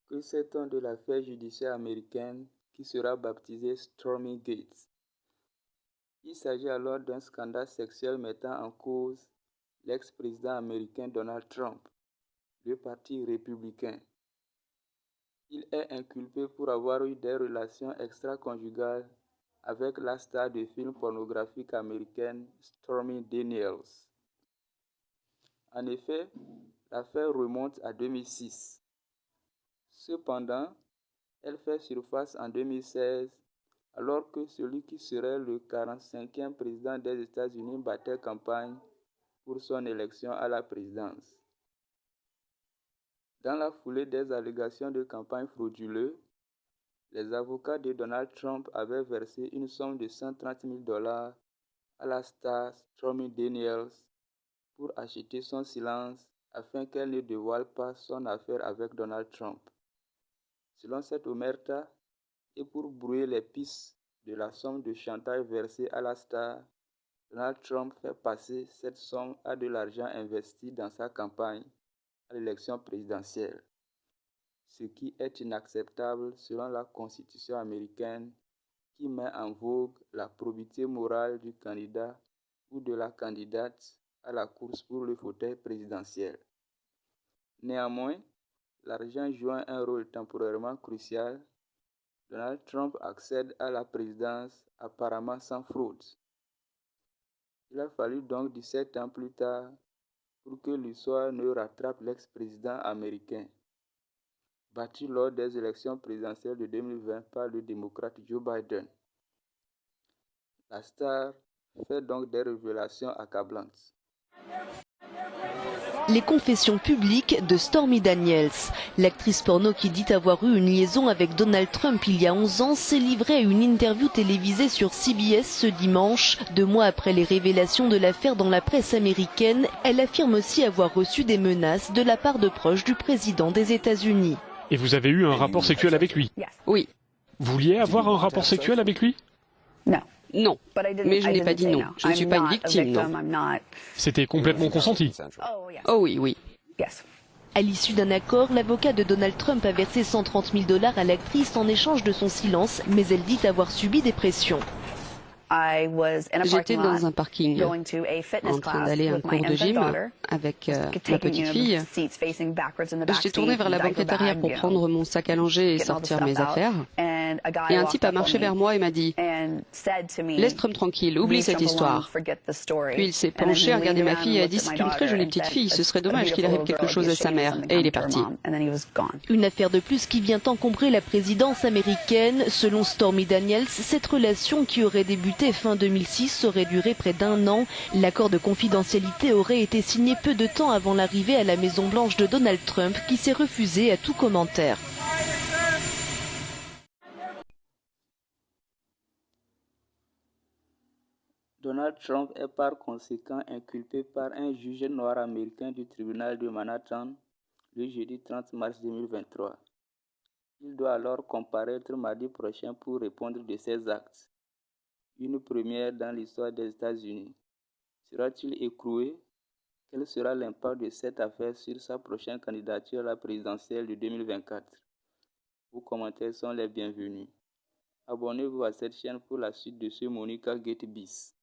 Que sait-on de l'affaire judiciaire américaine qui sera baptisée Stormygate? Il s'agit alors d'un scandale sexuel mettant en cause l'ex-président américain Donald Trump, du Parti républicain. Il est inculpé pour avoir eu des relations extra-conjugales avec la star de film pornographique américaine Stormy Daniels. En effet, l'affaire remonte à 2006. Cependant, elle fait surface en 2016 alors que celui qui serait le 45e président des États-Unis battait campagne pour son élection à la présidence. Dans la foulée des allégations de campagne frauduleuse, les avocats de Donald Trump avaient versé une somme de $130 000 à la star Stormy Daniels pour acheter son silence afin qu'elle ne dévoile pas son affaire avec Donald Trump. Selon cette omerta, et pour brouiller les pistes de la somme de chantage versée à la star, Donald Trump fait passer cette somme à de l'argent investi dans sa campagne à l'élection présidentielle, ce qui est inacceptable selon la Constitution américaine qui met en vogue la probité morale du candidat ou de la candidate à la course pour le fauteuil présidentiel. Néanmoins, l'argent jouant un rôle temporairement crucial, Donald Trump accède à la présidence apparemment sans fraude. Il a fallu donc 17 ans plus tard pour que l'histoire ne rattrape l'ex-président américain, battu lors des élections présidentielles de 2020 par le démocrate Joe Biden. La star fait donc des révélations accablantes. Les confessions publiques de Stormy Daniels. L'actrice porno qui dit avoir eu une liaison avec Donald Trump il y a 11 ans s'est livrée à une interview télévisée sur CBS ce dimanche. 2 mois après les révélations de l'affaire dans la presse américaine, elle affirme aussi avoir reçu des menaces de la part de proches du président des États-Unis. Et vous avez eu un rapport sexuel avec lui? Oui. Vous vouliez avoir un rapport sexuel avec lui? Non, mais je n'ai pas dit non. Je ne suis pas une victime, non. C'était complètement consenti. Oh oui, oui. À l'issue d'un accord, l'avocat de Donald Trump a versé $130 000 à l'actrice en échange de son silence, mais elle dit avoir subi des pressions. J'étais dans un parking en train d'aller à un cours de gym avec ma petite fille. J'étais tournée vers la banquette arrière pour prendre mon sac à langer et sortir mes affaires. Et un type a marché vers moi et m'a dit « Laisse Trump tranquille, oublie cette histoire ». Puis il s'est penché, a regardé ma fille et a dit « C'est une très jolie petite fille, ce serait dommage qu'il arrive quelque chose à sa mère ». Et il est parti. Une affaire de plus qui vient encombrer la présidence américaine. Selon Stormy Daniels, cette relation qui aurait débuté fin 2006 aurait duré près d'1 an. L'accord de confidentialité aurait été signé peu de temps avant l'arrivée à la Maison-Blanche de Donald Trump, qui s'est refusé à tout commentaire. Donald Trump est par conséquent inculpé par un juge noir américain du tribunal de Manhattan le jeudi 30 mars 2023. Il doit alors comparaître mardi prochain pour répondre de ses actes. Une première dans l'histoire des États-Unis. Sera-t-il écroué? Quel sera l'impact de cette affaire sur sa prochaine candidature à la présidentielle de 2024? Vos commentaires sont les bienvenus. Abonnez-vous à cette chaîne pour la suite de ce Monica Gate Bis.